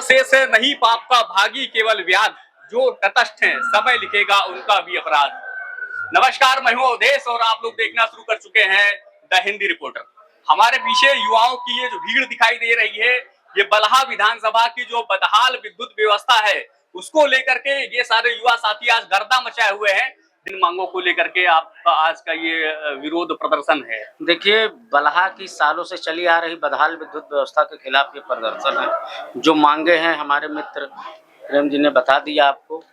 शेष है नहीं पाप का भागी केवल व्याध, जो तटस्थ हैं समय लिखेगा उनका भी अपराध। नमस्कार, मैं हूं अवधेश और आप लोग देखना शुरू कर चुके हैं द हिंदी रिपोर्टर। हमारे पीछे युवाओं की ये जो भीड़ दिखाई दे रही है, ये बलहा विधानसभा की जो बदहाल विद्युत व्यवस्था है उसको लेकर के ये सारे युवा साथी आज गर्दा मचाए हुए हैं। इन मांगों को लेकर के आपका आज का ये विरोध प्रदर्शन है। देखिए, बलहा की सालों से चली आ रही बदहाल विद्युत व्यवस्था के खिलाफ ये प्रदर्शन है। जो मांगे हैं हमारे मित्र प्रेम जी ने बता दिया आपको।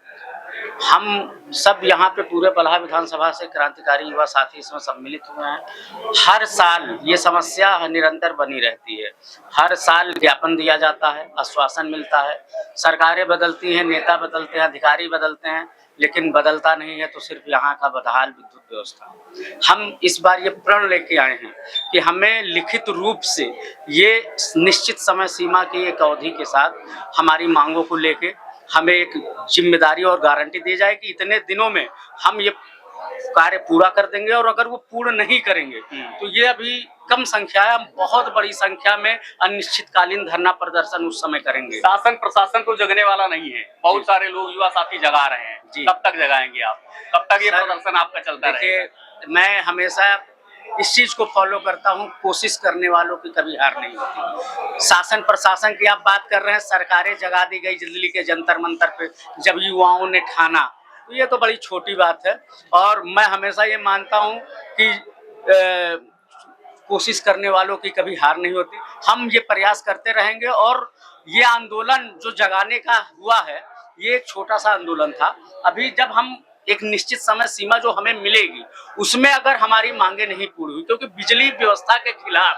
हम सब यहाँ पे पूरे बलहा विधानसभा से क्रांतिकारी युवा साथी इसमें सम्मिलित हुए हैं। हर साल ये समस्या निरंतर बनी रहती है। हर साल ज्ञापन दिया जाता है, आश्वासन मिलता है, सरकारें बदलती हैं, नेता बदलते हैं, अधिकारी बदलते हैं, लेकिन बदलता नहीं है तो सिर्फ यहाँ का बदहाल विद्युत व्यवस्था। हम इस बार ये प्रण लेके आए हैं कि हमें लिखित रूप से ये निश्चित समय सीमा की एक अवधि के साथ हमारी मांगों को लेके हमें एक जिम्मेदारी और गारंटी दी जाए कि इतने दिनों में हम ये कार्य पूरा कर देंगे, और अगर वो पूर्ण नहीं करेंगे तो ये अभी कम संख्या है, हम बहुत बड़ी संख्या में अनिश्चितकालीन धरना प्रदर्शन उस समय करेंगे। शासन प्रशासन तो जगने वाला नहीं है, बहुत सारे लोग युवा साथी जगा रहे हैं जी। कब तक जगाएंगे आप? कब तक ये प्रदर्शन आपका चलता रहेगा? मैं हमेशा इस चीज को फॉलो करता हूँ, कोशिश करने वालों की कभी हार नहीं होती। शासन प्रशासन की आप बात कर रहे हैं, सरकारें जगा दी गई दिल्ली के जंतर मंतर पे जब युवाओं ने ठाना, तो ये तो बड़ी छोटी बात है। और मैं हमेशा ये मानता हूँ कि कोशिश करने वालों की कभी हार नहीं होती। हम ये प्रयास करते रहेंगे, और ये आंदोलन जो जगाने का हुआ है ये एक छोटा सा आंदोलन था। अभी जब हम एक निश्चित समय सीमा जो हमें मिलेगी उसमें अगर हमारी मांगे नहीं पूरी हुई, क्योंकि बिजली व्यवस्था के खिलाफ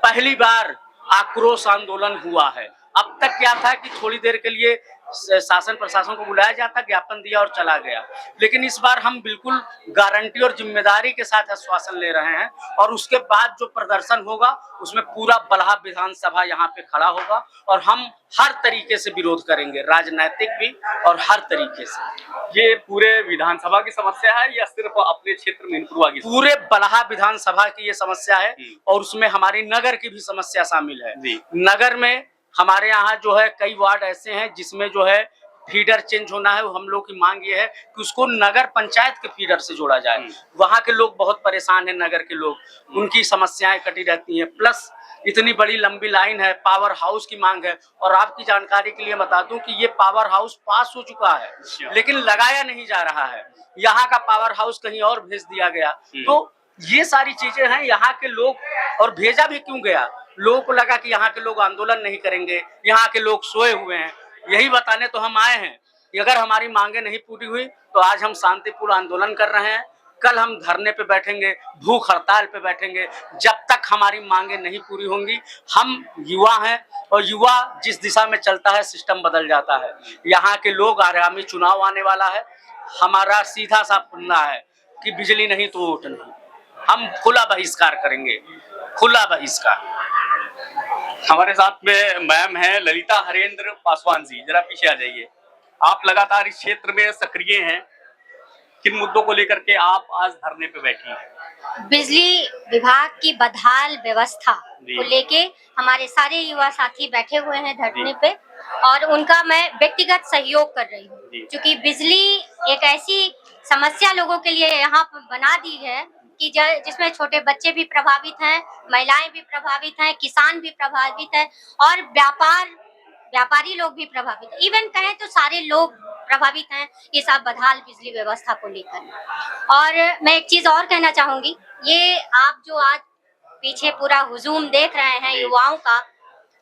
पहली बार आक्रोश आंदोलन हुआ है। अब तक क्या था कि थोड़ी देर के लिए शासन प्रशासन को बुलाया जाता, ज्ञापन दिया और चला गया, लेकिन इस बार हम बिल्कुल गारंटी और जिम्मेदारी के साथ आश्वासन ले रहे हैं, और उसके बाद जो प्रदर्शन होगा उसमें पूरा बलहा विधानसभा यहाँ पे खड़ा होगा, और हम हर तरीके से विरोध करेंगे, राजनीतिक भी और हर तरीके से। ये पूरे विधानसभा की समस्या है या सिर्फ अपने क्षेत्र में इंपुरवा की? पूरे बलहा विधानसभा की ये समस्या है, और उसमें हमारी नगर की भी समस्या शामिल है। नगर में हमारे यहाँ जो है कई वार्ड ऐसे हैं जिसमें जो है फीडर चेंज होना है। हम लोग की मांग ये है कि उसको नगर पंचायत के फीडर से जोड़ा जाए। वहाँ के लोग बहुत परेशान हैं, नगर के लोग, उनकी समस्याएं कटी रहती हैं। प्लस इतनी बड़ी लंबी लाइन है, पावर हाउस की मांग है, और आपकी जानकारी के लिए बता दूं कि ये पावर हाउस पास हो चुका है लेकिन लगाया नहीं जा रहा है। यहाँ का पावर हाउस कहीं और भेज दिया गया। तो ये सारी चीजें हैं यहाँ के लोग, और भेजा भी क्यों गया? लोगों को लगा कि यहाँ के लोग आंदोलन नहीं करेंगे, यहाँ के लोग सोए हुए हैं। यही बताने तो हम आए हैं कि अगर हमारी मांगे नहीं पूरी हुई तो आज हम शांतिपूर्ण आंदोलन कर रहे हैं, कल हम धरने पे बैठेंगे, भूख हड़ताल पे बैठेंगे, जब तक हमारी मांगे नहीं पूरी होंगी। हम युवा हैं, और युवा जिस दिशा में चलता है सिस्टम बदल जाता है। यहाँ के लोग, आगामी चुनाव आने वाला है, हमारा सीधा सा फंदा है कि बिजली नहीं तो वोट नहीं। हम खुला बहिष्कार करेंगे, खुला बहिष्कार। हमारे साथ में मैम है ललिता हरेंद्र पासवान जी, जरा पीछे आ जाइए। आप लगातार इस क्षेत्र में सक्रिय हैं, किन मुद्दों को लेकर के आप आज धरने पे बैठी हैं? बिजली विभाग की बदहाल व्यवस्था को लेके हमारे सारे युवा साथी बैठे हुए हैं धरने पे, और उनका मैं व्यक्तिगत सहयोग कर रही हूँ, क्योंकि बिजली एक ऐसी समस्या लोगों के लिए यहाँ पर बना दी है कि जिसमें छोटे बच्चे भी प्रभावित हैं, महिलाएं भी प्रभावित हैं, किसान भी प्रभावित हैं, और व्यापारी लोग भी प्रभावित हैं। इवन कहें तो सारे लोग प्रभावित हैं ये सब बदहाल बिजली व्यवस्था को लेकर। और मैं एक चीज और कहना चाहूंगी, ये आप जो आज पीछे पूरा हुजूम देख रहे हैं युवाओं का,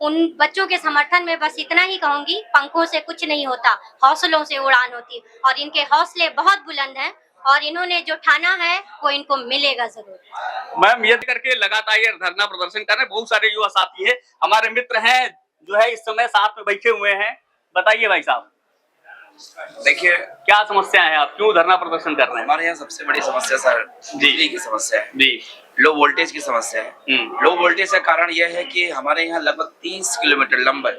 उन बच्चों के समर्थन में बस इतना ही कहूंगी, पंखों से कुछ नहीं होता, हौसलों से उड़ान होती, और इनके हौसले बहुत बुलंद हैं, और इन्होंने जो ठाना है वो इनको मिलेगा जरूर। मैम, ये करके लगातार ये धरना प्रदर्शन कर रहे हैं, बहुत सारे युवा साथी है, हमारे मित्र हैं जो है इस समय साथ में बैठे हुए हैं। बताइए भाई साहब, देखिए क्या समस्या है, आप क्यों धरना प्रदर्शन कर रहे हैं? हमारे यहाँ सबसे बड़ी समस्या सर बिजली की समस्या है जी, लो वोल्टेज की समस्या है। लो वोल्टेज का कारण यह है कि हमारे यहाँ लगभग 30 किलोमीटर लंबा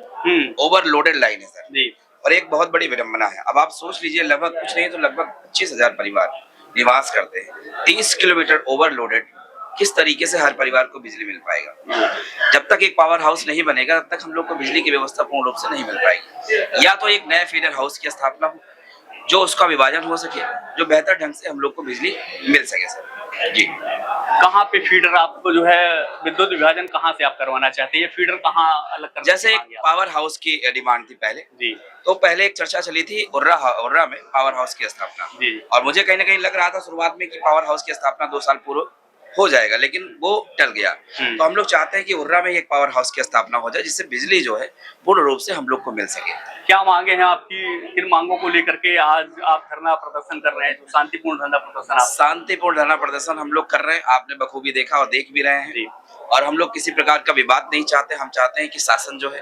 ओवरलोडेड लाइन है सर जी, और एक बहुत बड़ी विडंबना है। अब आप सोच लीजिए, लगभग कुछ नहीं तो लगभग 25,000 परिवार निवास करते हैं, 30 किलोमीटर ओवरलोडेड, किस तरीके से हर परिवार को बिजली मिल पाएगा। जब तक एक पावर हाउस नहीं बनेगा तब तक हम लोग को बिजली की व्यवस्था पूर्ण रूप से नहीं मिल पाएगी। या तो एक नए फीडर हाउस की स्थापना हो, जो उसका विभाजन हो सके, जो बेहतर ढंग से हम लोग को बिजली मिल सके सर। जी, कहाँ पे फीडर आपको जो है विद्युत विभाजन कहाँ से आप करवाना चाहते हैं? ये फीडर कहाँ अलग करना? जैसे एक पावर हाउस की डिमांड थी पहले जी, तो पहले एक चर्चा चली थी उर्रा में पावर हाउस की स्थापना जी, और मुझे कहीं ना कहीं लग रहा था शुरुआत में कि पावर हाउस की स्थापना 2 साल पूर्व हो जाएगा, लेकिन वो टल गया। तो हम लोग चाहते हैं कि उर्रा में एक पावर हाउस की स्थापना हो जाए, जिससे बिजली जो है पूर्ण रूप से हम लोग को मिल सके। क्या मांगे हैं आपकी? किन मांगों को लेकर के आज आप धरना प्रदर्शन कर रहे हैं? जो शांतिपूर्ण धरना प्रदर्शन, शांतिपूर्ण धरना प्रदर्शन हम लोग कर रहे हैं, आपने बखूबी देखा और देख भी रहे हैं। और हम लोग किसी प्रकार का विवाद नहीं चाहते, हम चाहते हैं कि शासन जो है,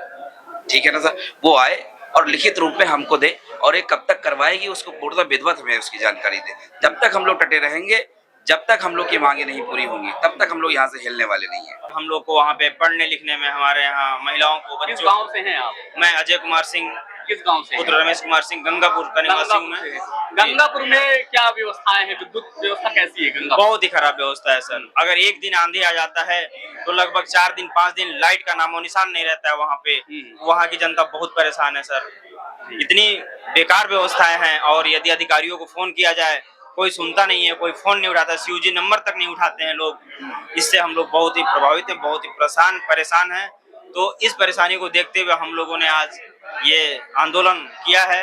ठीक है ना सर, वो आए और लिखित रूप में हमको दे, और ये कब तक करवाएगी उसको पूर्णतः विधिवत हमें उसकी जानकारी दे। जब तक हम लोग डटे रहेंगे, जब तक हम लोग की मांगे नहीं पूरी होंगी, तब तक हम लोग यहाँ से हिलने वाले नहीं है। हम लोग को वहाँ पे पढ़ने लिखने में, हमारे यहाँ महिलाओं को, किस गांव से हैं आप? मैं अजय कुमार सिंह। किस गांव से? पुत्र रमेश कुमार सिंह, गंगापुर का निवासी हूँ मैं। गंगापुर में क्या व्यवस्थाएं हैं? विद्युत व्यवस्था कैसी है गंगापुर? बहुत ही खराब व्यवस्था है सर। अगर एक दिन आंधी आ जाता है तो लगभग 4 दिन 5 दिन लाइट का नामो निशान नहीं रहता है वहाँ पे। वहाँ की जनता बहुत परेशान है सर, इतनी बेकार व्यवस्थाएं हैं। और यदि अधिकारियों को फोन किया जाए, कोई सुनता नहीं है, कोई फोन नहीं उठाता, CUG नंबर तक नहीं उठाते हैं लोग। इससे हम लोग बहुत ही प्रभावित हैं, बहुत ही परेशान हैं। तो इस परेशानी को देखते हुए हम लोगों ने आज ये आंदोलन किया है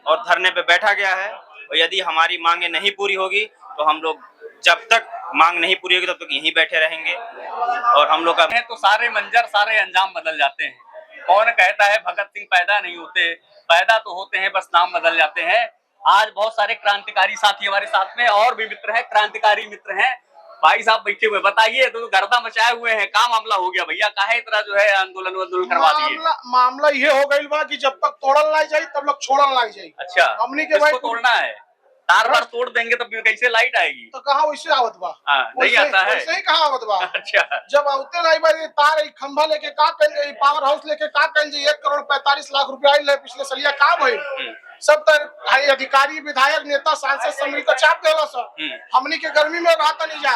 और धरने पे बैठा गया है। और यदि हमारी मांगे नहीं पूरी होगी तो हम लोग, जब तक मांग नहीं पूरी होगी तब तक यहीं बैठे रहेंगे। और हम लोग का तो सारे मंजर, सारे अंजाम बदल जाते हैं। कौन कहता है भगत सिंह पैदा नहीं होते? पैदा तो होते हैं, बस नाम बदल जाते हैं। आज बहुत सारे क्रांतिकारी साथी हमारे साथ में, और भी मित्र हैं, क्रांतिकारी मित्र हैं। भाई साहब बैठे हुए, बताइए, तो गर्दा मचाए हुए हैं, क्या मामला हो गया भैया? काहे इतना जो है आंदोलन करवा दिए? मामला ये हो गई बा कि जब तक तोड़ल ना जाए तब लोग छोड़ल ना जाए। अच्छा, हमनी के भाई तोड़ना है, तार बार तोड़ देंगे तो कैसे लाइट आएगी? तो कहाँ वैसे आवत बा? नहीं आता है, वैसे ही कहाँ आवत बा? अच्छा, जब आउते नहीं भाई, तार खंभा लेके का कल जाई, पावर हाउस लेके का कल जाई, 1 करोड़ 45 लाख रुपया आइल है पिछले सलिया, का भइल? सब तर अधिकारी, विधायक, नेता, सांसद सब मिलकर चाप देला सर। हमनी के गर्मी में रहता नहीं जा,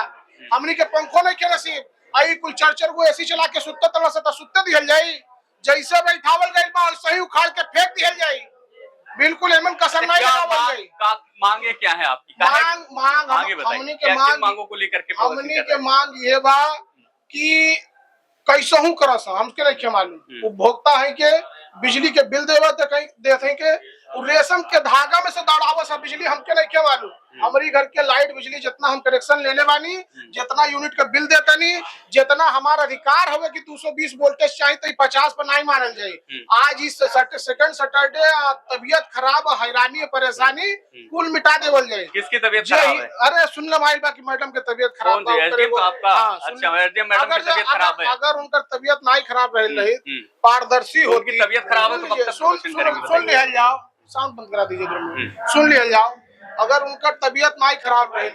हमनी के पंखों नहीं के नसीब आई, कुल 4 को एसी चला के सुत्ते तला से तो सुत्ते दिहल जाई, जैसे बैठावल गइल बा सही उखाड़ के फेंक दिहल जाई। बिल्कुल एमन कसर नहीं लगावल जाई। मांगे क्या है आपकी? हमनी के मांग ये बा कि कैसहू करस, हमके नहीं मालूम। उपभोक्ता है के बिजली के बिल देवा तो कहीं देते हैं के रेशम के धागा में से दौड़ावा सब बिजली, हमके नहीं मालूम। हमारी घर के लाइट बिजली जितना हम कनेक्शन लेने बानी, जितना यूनिट का बिल देता नहीं, जितना हमारा अधिकार हवे कि 220 वोल्टेज चाहिए तो 50 पर नहीं मारल जाए। आज इस सेकंड सैटरडे तबियत खराब, हैरानी, परेशानी कुल मिटा देवल जाए। किसकी तबियत खराब है? अरे सुन ले माइल बा की मैडम की तबियत खराब है। अगर उनका तबियत नहीं खराब रही, पारदर्शी होती, तबियत खराब है तो सुन लिया जाओ, साउंड बंद करा दीजिए, सुन लिया जाओ। अगर उनका तबियत नहीं खराब रही,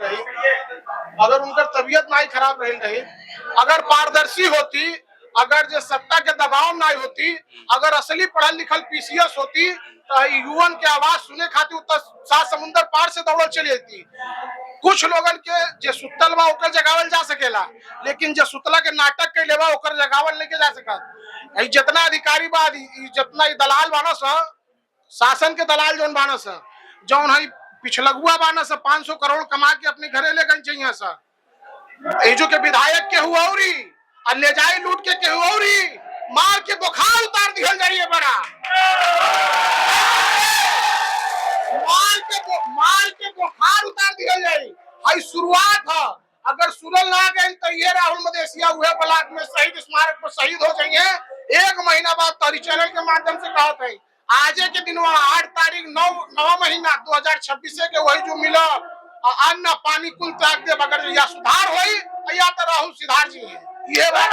अगर पारदर्शी होती, अगर जो सत्ता के दबाव नहीं होती, अगर असली पढ़ल लिखल PCS होती तो युवन के आवाज सुने खातिर तो 7 समुंदर पार से दौड़ल चली जाती। कुछ लोगन के जे सुतल बा ओकर जगावल जा सकेला, लेकिन जे सुतला के नाटक के लेवा ओकर जगावल लेके जा सकत। जितना अधिकारी बा, जितना दलाल बानस, शासन के दलाल जौन बानस, जौन है पिछलगुआ बानस, 500 करोड़ कमा के अपने घरे ले गए चाहिए सर। एजो के विधायक के हुआ और ले जाए लूट के हुआ, मार के बुखार उतार दिहल जाइए बड़ा, मार के बुखार उतार दिहल जाए। हाई शुरुआत है, अगर सुरल ना गए तो ये राहुल मदेशिया हुए ब्लॉक में शहीद स्मारक पर शहीद हो जाएंगे। 1 महीना बाद तरी चैनल के माध्यम से कहा था, आज के दिन 8 तारीख 9 महीना 2026 के वही जो मिला अन्न पानी कुल त्याग दे, अगर या सुधार हुई या तो राहुल सिधार जी है। ये बात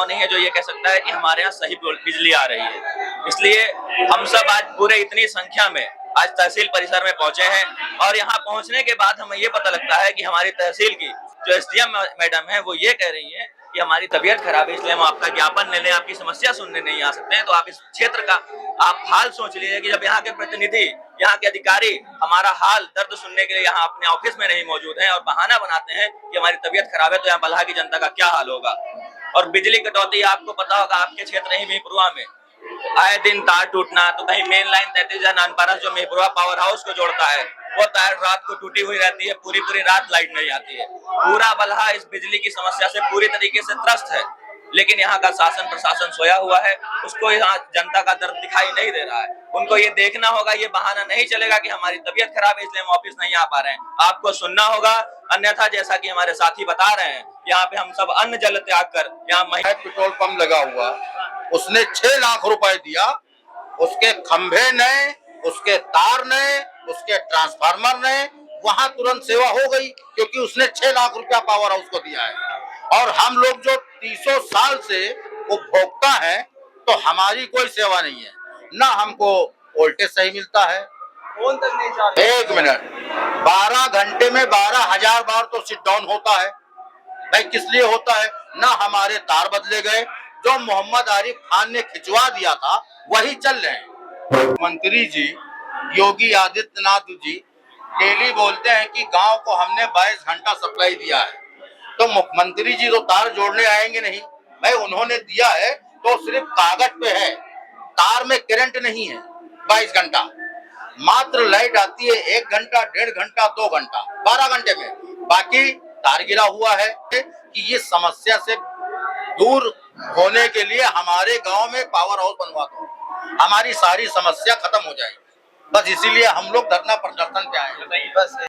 नहीं है जो ये कह सकता है कि हमारे यहाँ सही बिजली आ रही है। इसलिए हम सब आज पूरे इतनी संख्या में आज तहसील परिसर में पहुंचे हैं, और यहाँ पहुंचने के बाद हमें ये पता लगता है कि हमारी तहसील की जो SDM मैडम है वो ये कह रही है कि हमारी तबीयत खराब है इसलिए हम आपका ज्ञापन लेने, आपकी समस्या सुनने नहीं आ सकते हैं। तो आप इस क्षेत्र का आप हाल सोच लीजिए कि जब यहाँ के प्रतिनिधि, यहाँ के अधिकारी हमारा हाल दर्द सुनने के लिए यहाँ अपने ऑफिस में नहीं मौजूद हैं और बहाना बनाते हैं कि हमारी तबीयत खराब है, तो यहाँ बलहा की जनता का क्या हाल होगा। और बिजली कटौती आपको पता होगा, आपके क्षेत्र ही महिपुरवा में आए दिन तार टूटना, तो कहीं मेन लाइन 33 नानपारा जो महिपुरवा पावर हाउस को जोड़ता है वो तार रात को टूटी हुई रहती है, पूरी पूरी रात लाइट नहीं आती है। पूरा बलहा इस बिजली की समस्या से पूरी तरीके से त्रस्त है, लेकिन यहाँ का शासन प्रशासन सोया हुआ है, उसको यहाँ जनता का दर्द दिखाई नहीं दे रहा है। उनको ये देखना होगा, ये बहाना नहीं चलेगा कि हमारी तबीयत खराब है इसलिए हम ऑफिस नहीं आ पा रहे हैं। आपको सुनना होगा, अन्यथा जैसा कि हमारे साथी बता रहे हैं, यहाँ पे हम सब अन्न जल त्याग कर यहाँ पेट्रोल पंप लगा हुआ, उसने 6 लाख रुपए दिया, उसके खंभे नए, उसके तार नए, उसके ट्रांसफार्मर नए, वहां तुरंत सेवा हो गई क्योंकि उसने 6 लाख रुपया पावर हाउस को दिया है। और हम लोग जो 300 साल से उपभोक्ता हैं, तो हमारी कोई सेवा नहीं है, ना हमको वोल्टेज सही मिलता है। फोन तक नहीं चाल रहा। 1 मिनट, 12 घंटे में 12,000 बार तो सिट डाउन होता है भाई। किस लिए होता है? ना हमारे तार बदले गए, जो मोहम्मद आरिफ खान ने खिंचवा दिया था वही चल रहे हैं। मंत्री जी योगी आदित्यनाथ जी डेली बोलते हैं कि गांव को हमने 22 घंटा सप्लाई दिया है, तो मुख्यमंत्री जी तो तार जोड़ने आएंगे नहीं भाई। उन्होंने दिया है तो सिर्फ कागज पे है, तार में करंट नहीं है। 22 घंटा मात्र लाइट आती है, 1 घंटा, 1.5 घंटा, 2 घंटा, 12 घंटे में बाकी तार गिरा हुआ है। कि ये समस्या से दूर होने के लिए हमारे गांव में पावर हाउस बनवा दो, हमारी सारी समस्या खत्म हो जाएगी। बस इसीलिए हम लोग धरना प्रदर्शन पे आए हैं। बस